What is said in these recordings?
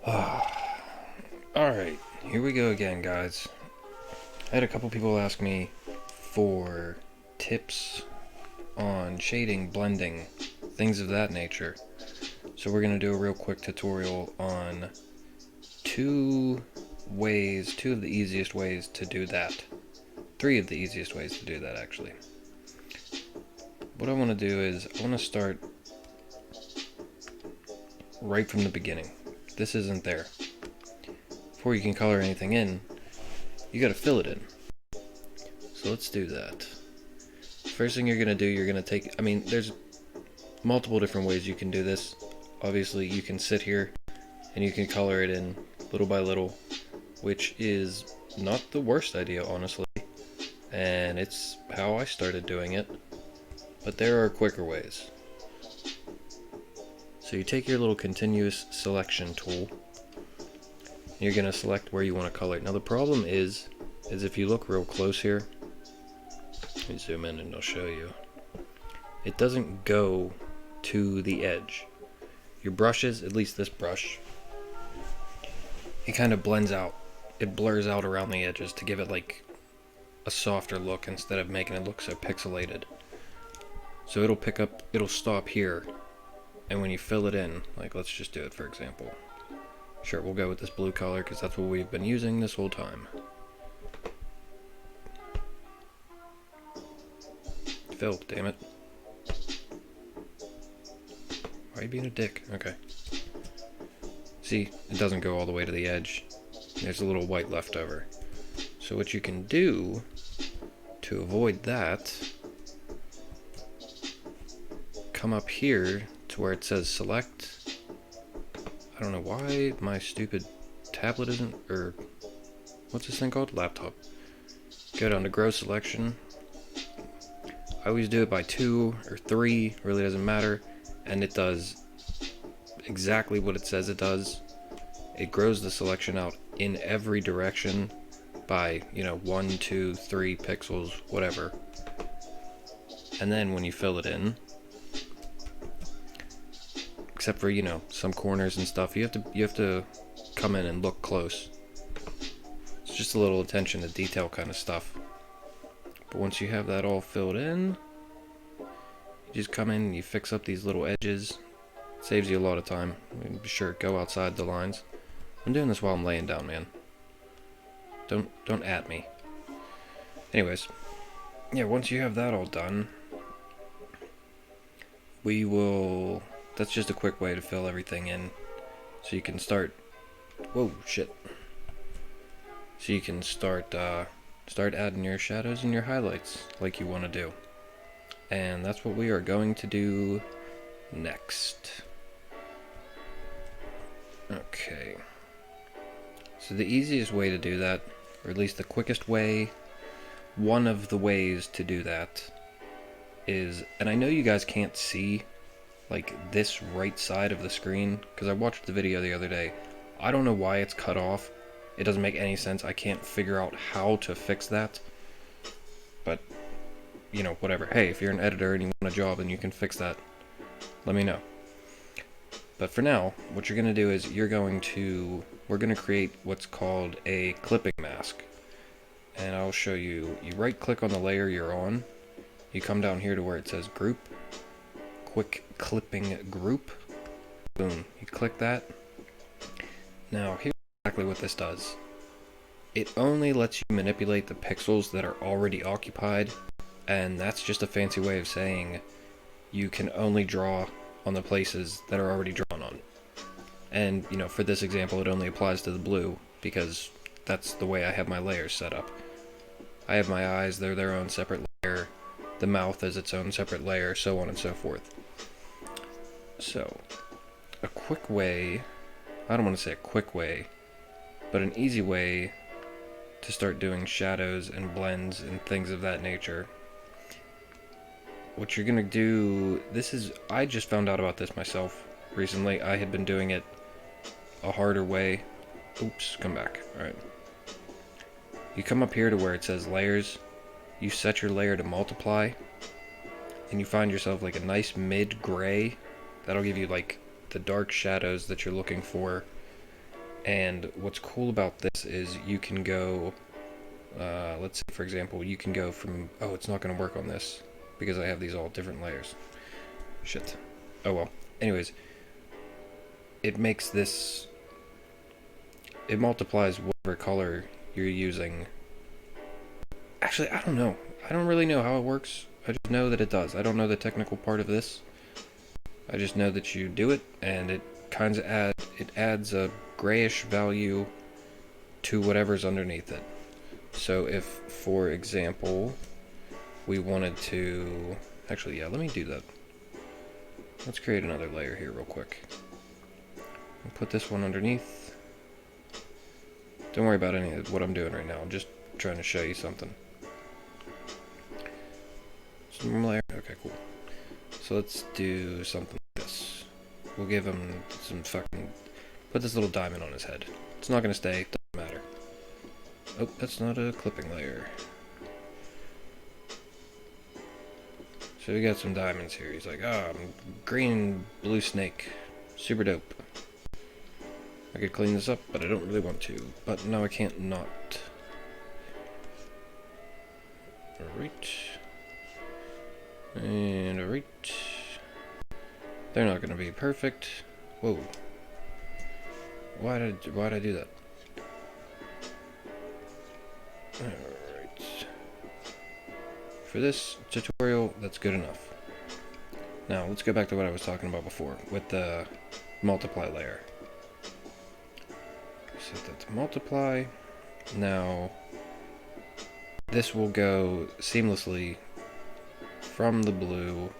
Alright, here we go again, guys. I had a couple people ask me for tips on shading, blending, things of that nature. So we're going to do a real quick tutorial on two of the easiest ways to do that. Three of the easiest ways to do that, actually. What I want to do is, I want to start right from the beginning. This isn't there. Before you can color anything in, you gotta fill it in. So let's do that. First thing you're gonna do, you're gonna take, there's multiple different ways you can do this. Obviously, you can sit here and you can color it in little by little, which is not the worst idea, honestly. And it's how I started doing it. But there are quicker ways. So you take your little continuous selection tool. You're going to select where you want to color it. Now the problem is if you look real close here, let me zoom in and I'll show you. It doesn't go to the edge. Your brushes, at least this brush, it kind of blends out. It blurs out around the edges to give it like a softer look instead of making it look so pixelated. So it'll stop here. And when you fill it in, like let's just do it for example. Sure, we'll go with this blue color because that's what we've been using this whole time. Fill, damn it. Why are you being a dick? Okay. See, it doesn't go all the way to the edge. There's a little white left over. So what you can do to avoid that, come up here to where it says select. I don't know why my stupid tablet isn't, or what's this thing called? Laptop. Go down to grow selection. I always do it by 2 or 3, really doesn't matter, and it does exactly what it says it does. It grows the selection out in every direction by, 1, 2, 3 pixels, whatever. And then when you fill it in, except for, some corners and stuff, you have to come in and look close. It's just a little attention to detail kind of stuff. But once you have that all filled in, you just come in and you fix up these little edges. It saves you a lot of time. Be sure to go outside the lines. I'm doing this while I'm laying down, man. Don't at me. Anyways, yeah, once you have that all done, that's just a quick way to fill everything in. So you can start, whoa, shit. So you can start adding your shadows and your highlights like you want to do. And that's what we are going to do next. Okay. So the easiest way to do that, or at least the quickest way, one of the ways to do that is, and I know you guys can't see like this right side of the screen because I watched the video the other day. I don't know why it's cut off. It doesn't make any sense. I can't figure out how to fix that. But, whatever. Hey, if you're an editor and you want a job and you can fix that, let me know. But for now, what you're going to do is we're going to create what's called a clipping mask. And I'll show you. You right click on the layer you're on. You come down here to where it says group. Quick clipping group. Boom. You click that. Now, here's exactly what this does. It only lets you manipulate the pixels that are already occupied, and that's just a fancy way of saying you can only draw on the places that are already drawn on. And, for this example, it only applies to the blue, because that's the way I have my layers set up. I have my eyes, they're their own separate layer. The mouth is its own separate layer, so on and so forth. So, a quick way, I don't want to say a quick way, but an easy way to start doing shadows and blends and things of that nature. What you're going to do, I just found out about this myself recently. I had been doing it a harder way. Oops, come back. Alright. You come up here to where it says layers, you set your layer to multiply, and you find yourself like a nice mid-gray. That'll give you like the dark shadows that you're looking for. And what's cool about this is you can go, let's say for example, you can go from, oh, it's not going to work on this because I have these all different layers. Shit. Oh well. Anyways, it makes this, it multiplies whatever color you're using. Actually, I don't know. I don't really know how it works. I just know that it does. I don't know the technical part of this. I just know that you do it, and it kind of adds a grayish value to whatever's underneath it. So if, for example, we wanted to, actually, yeah, let me do that. Let's create another layer here real quick. And put this one underneath. Don't worry about any of what I'm doing right now. I'm just trying to show you something. Some layer. Okay, cool. So let's do something like this. We'll give him some fucking... Put this little diamond on his head. It's not gonna stay. Doesn't matter. Oh, that's not a clipping layer. So we got some diamonds here. He's like, ah, I'm green blue snake. Super dope. I could clean this up, but I don't really want to. But now I can't not. Alright. And alright. They're not gonna be perfect. Whoa. Why'd I do that? Alright. For this tutorial, that's good enough. Now, let's go back to what I was talking about before, with the multiply layer. Set that to multiply. Now, this will go seamlessly from the blue.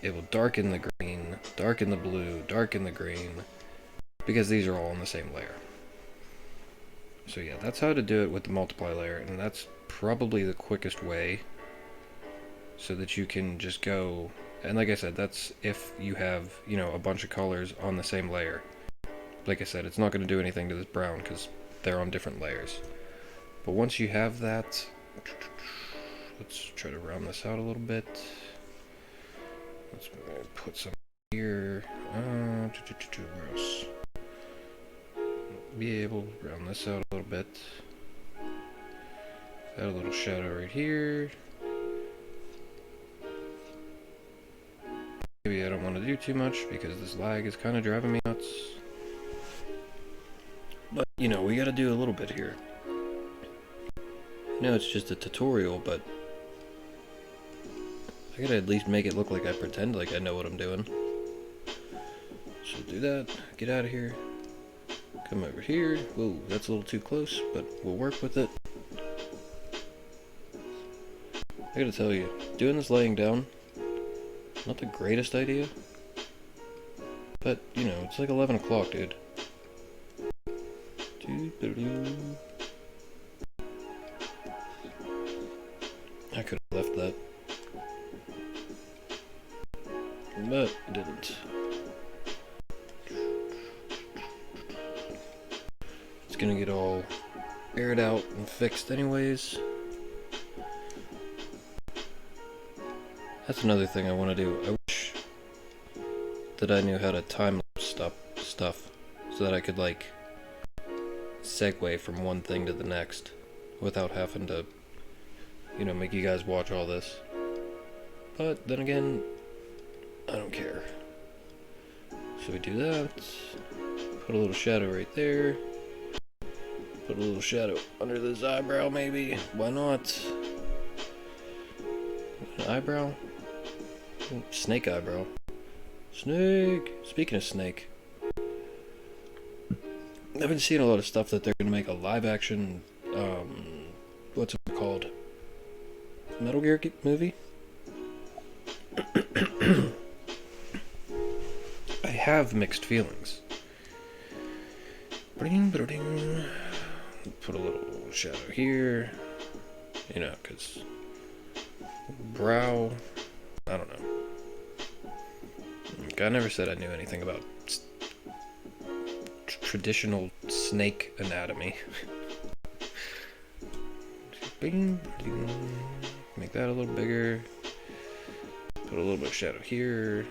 It will darken the green, darken the blue, darken the green, because these are all in the same layer. So yeah, that's how to do it with the multiply layer, and that's probably the quickest way, so that you can just go, and like I said, that's if you have, you know, a bunch of colors on the same layer. Like I said, it's not going to do anything to this brown because they're on different layers. But once you have that, let's try to round this out a little bit. Let's put some here. Where else? Be able to round this out a little bit. Add a little shadow right here. Maybe I don't want to do too much because this lag is kind of driving me nuts. But, you know, we gotta do a little bit here. I know it's just a tutorial, but I gotta at least make it look like I pretend like I know what I'm doing. So do that, get out of here, come over here. Whoa, that's a little too close, but we'll work with it. I gotta tell you, doing this laying down, not the greatest idea. But, you know, it's like 11 o'clock, dude. I could have left that, but I didn't. It's gonna get all aired out and fixed anyways. That's another thing I want to do. I wish that I knew how to time-lapse stuff so that I could, like, segue from one thing to the next without having to, you know, make you guys watch all this. But then again, I don't care. So we do that. Put a little shadow right there. Put a little shadow under this eyebrow, maybe. Why not? An eyebrow? Snake eyebrow. Snake! Speaking of snake, I've been seeing a lot of stuff that they're going to make a live action, what's it called? Metal Gear movie? I have mixed feelings. Put a little shadow here, you know, because brow, I don't know. I never said I knew anything about traditional snake anatomy. Make that a little bigger. Put a little bit of shadow here.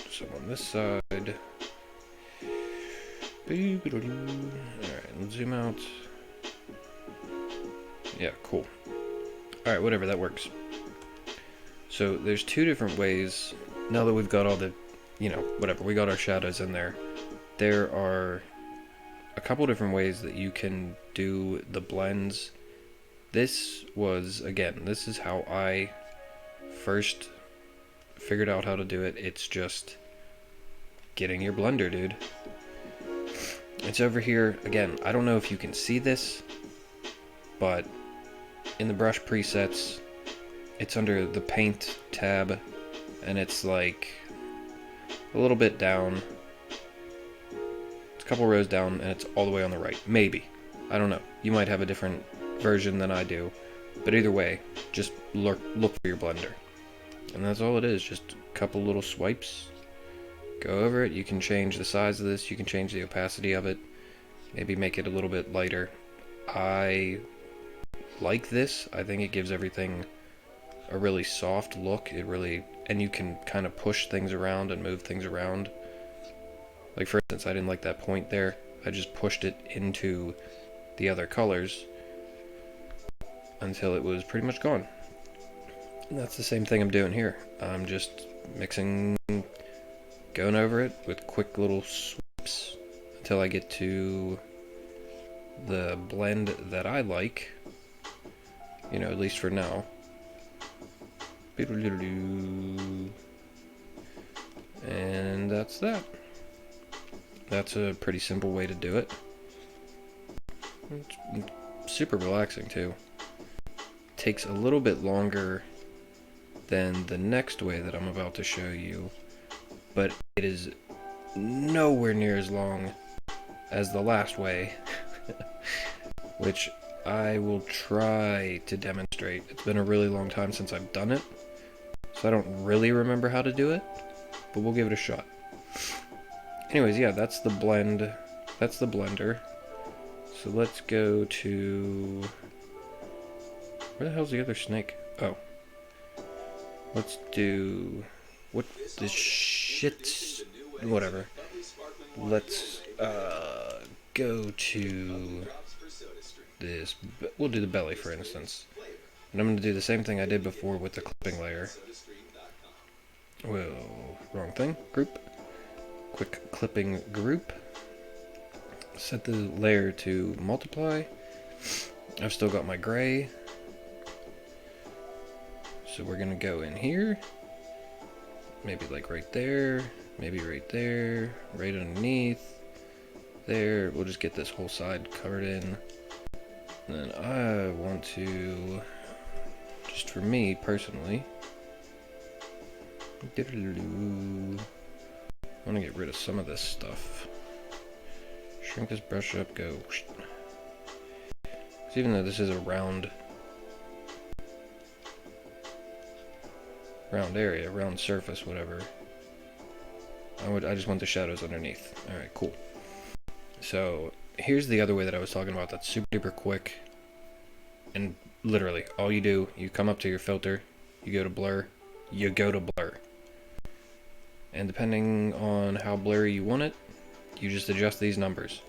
Some on this side. Alright, let's zoom out. Yeah, cool. Alright, whatever, that works. So there's two different ways, now that we've got all the, whatever, we got our shadows in there. There are a couple different ways that you can do the blends. This is how I first figured out how to do it. It's just getting your blender, dude. It's over here. Again, I don't know if you can see this, but in the brush presets, it's under the paint tab, and it's like a little bit down. It's a couple rows down, and it's all the way on the right. Maybe. I don't know. You might have a different version than I do, but either way, just look for your blender. And that's all it is, just a couple little swipes. Go over it. You can change the size of this, you can change the opacity of it, maybe make it a little bit lighter. I like this. I think it gives everything a really soft look. And you can kind of push things around and move things around. Like for instance, I didn't like that point there. I just pushed it into the other colors until it was pretty much gone. And that's the same thing I'm doing here. I'm just mixing, going over it with quick little swoops until I get to the blend that I like, at least for now. And that's that. That's a pretty simple way to do it. It's super relaxing too. Takes a little bit longer than the next way that I'm about to show you, but it is nowhere near as long as the last way, which I will try to demonstrate. It's been a really long time since I've done it, so I don't really remember how to do it, but we'll give it a shot. Anyways, yeah, that's the blend. That's the blender. So let's go to... Where the hell's the other snake? Oh. Let's do... What the shit? Whatever. Let's go to this. We'll do the belly, for instance. And I'm going to do the same thing I did before with the clipping layer. Well, wrong thing. Group. Quick clipping group. Set the layer to multiply. I've still got my gray. So we're going to go in here. Maybe like right there. Maybe right there. Right underneath. There. We'll just get this whole side covered in. And then I want to, just for me personally, I want to get rid of some of this stuff. Shrink this brush up, go. So even though this is a round area, round surface, whatever, I just want the shadows underneath. Alright, cool. So here's the other way that I was talking about that's super duper quick. And literally, all you do, you come up to your filter, you go to blur, and depending on how blurry you want it, you just adjust these numbers.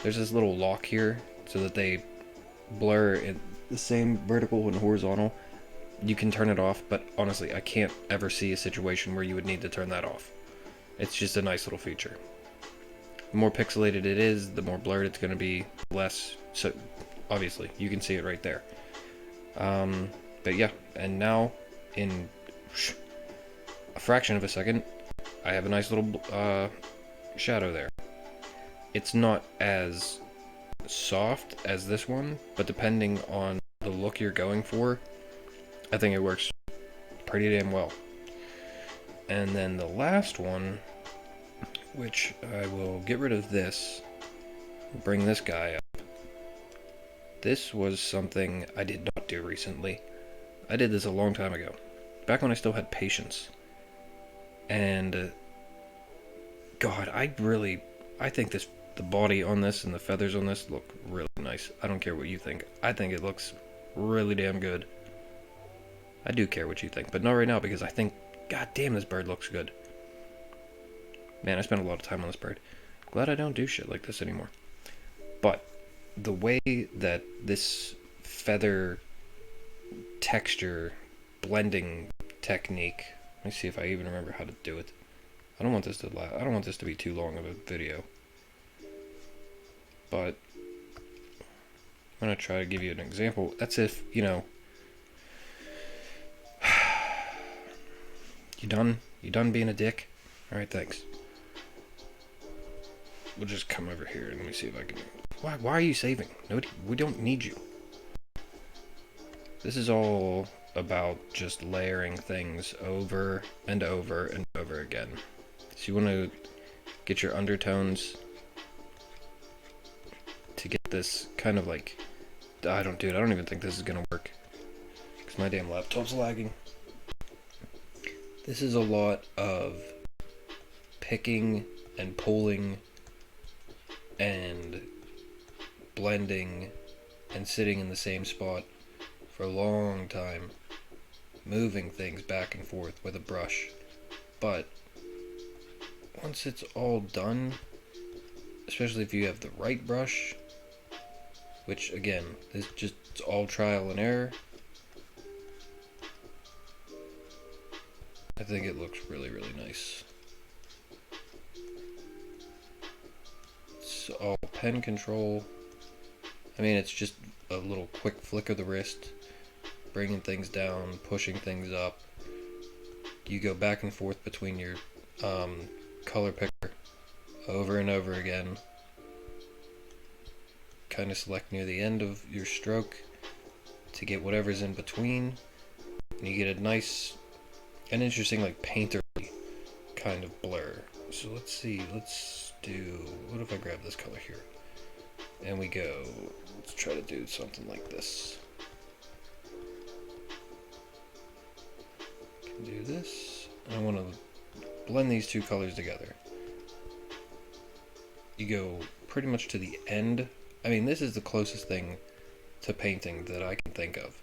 There's this little lock here so that they blur in the same vertical and horizontal. You can turn it off, but honestly, I can't ever see a situation where you would need to turn that off. It's just a nice little feature. The more pixelated it is, the more blurred it's going to be, less, so obviously, you can see it right there. But yeah, and now, in a fraction of a second, I have a nice little shadow there. It's not as soft as this one, but depending on the look you're going for, I think it works pretty damn well. And then the last one, which I will get rid of this, bring this guy up. This was something I did not do recently. I did this a long time ago, back when I still had patience. And God, I think the body on this and the feathers on this look really nice. I don't care what you think. I think it looks really damn good. I do care what you think, but not right now because I think, god damn, this bird looks good. Man, I spent a lot of time on this bird. Glad I don't do shit like this anymore. But the way that this feather texture blending technique, let me see if I even remember how to do it. I don't want this to be too long of a video. But I'm gonna try to give you an example. That's if, you know, you done being a dick? Alright, thanks. We'll just come over here and let me see if I can. Why are you saving? Nobody, we don't need you. This is all about just layering things over and over and over again. So you want to get your undertones to get this kind of like, I don't even think this is gonna work because my damn laptop's lagging. This is a lot of picking and pulling and blending and sitting in the same spot for a long time, moving things back and forth with a brush. But once it's all done, especially if you have the right brush, which again, it's all trial and error, I think it looks really, really nice. It's all pen control. I mean, it's just a little quick flick of the wrist, bringing things down, pushing things up. You go back and forth between your color picker over and over again. Kind of select near the end of your stroke to get whatever's in between. And you get a nice, an interesting, like, painterly kind of blur. So let's see, let's do, what if I grab this color here? And we go, let's try to do something like this. Can do this. I want to blend these two colors together. You go pretty much to the end. I mean, this is the closest thing to painting that I can think of.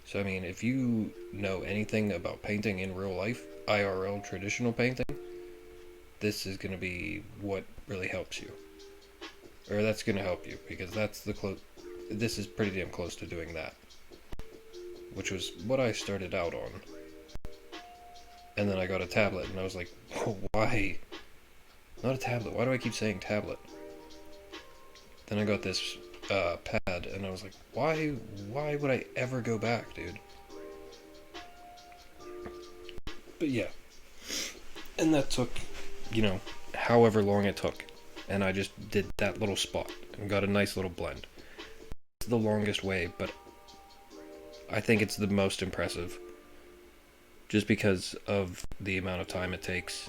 So, I mean, if you know anything about painting in real life, IRL traditional painting, this is going to be what really helps you. Or that's going to help you, because that's this is pretty damn close to doing that. Which was what I started out on. And then I got a tablet, and I was like, oh, why? Not a tablet, why do I keep saying tablet? Then I got this pad, and I was like, why would I ever go back, dude? But yeah. And that took, you know, however long it took. And I just did that little spot and got a nice little blend. It's the longest way, but I think it's the most impressive. Just because of the amount of time it takes.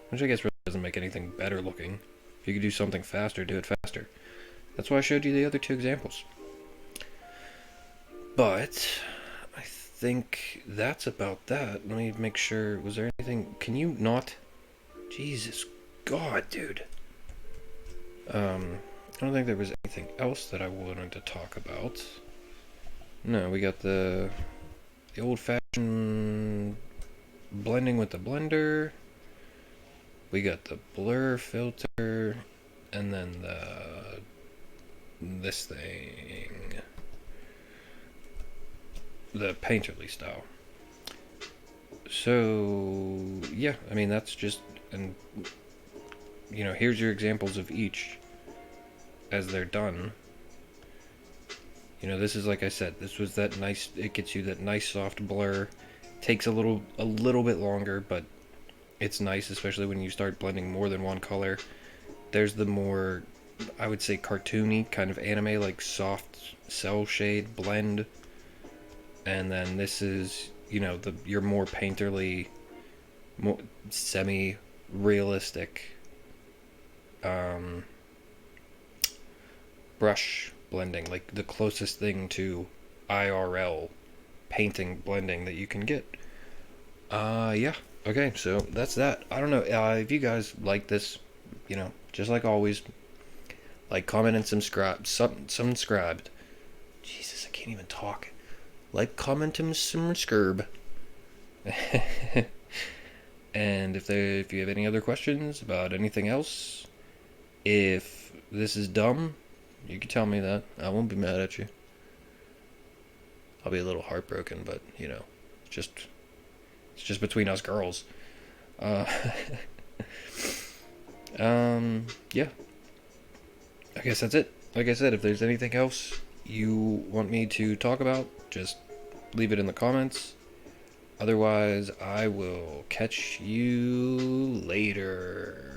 Which I guess really doesn't make anything better looking. If you could do something faster, do it faster. That's why I showed you the other two examples. But I think that's about that. Let me make sure. Was there anything? Can you not? Jesus God, dude. I don't think there was anything else that I wanted to talk about. No, we got the old-fashioned blending with the blender. We got the blur filter, and then this thing, the painterly style. So yeah, I mean, that's just, and you know, here's your examples of each as they're done. You know, this is, like I said, this was that nice, it gets you that nice soft blur. Takes a little bit longer, but it's nice, especially when you start blending more than one color. There's the more, I would say, cartoony, kind of anime, like soft cell shade blend. And then this is, you know, your more painterly, more semi-realistic brush blending, like the closest thing to IRL painting blending that you can get. Yeah. Okay, so that's that. I don't know, if you guys like this, you know, just like always, like, comment, and subscribe. Subscribed. Jesus, I can't even talk. Like, comment, and subscribe. And if you have any other questions about anything else, if this is dumb, you can tell me that. I won't be mad at you. I'll be a little heartbroken, but it's just between us girls. Uh, yeah. I guess that's it. Like I said, if there's anything else you want me to talk about, just leave it in the comments. Otherwise, I will catch you later.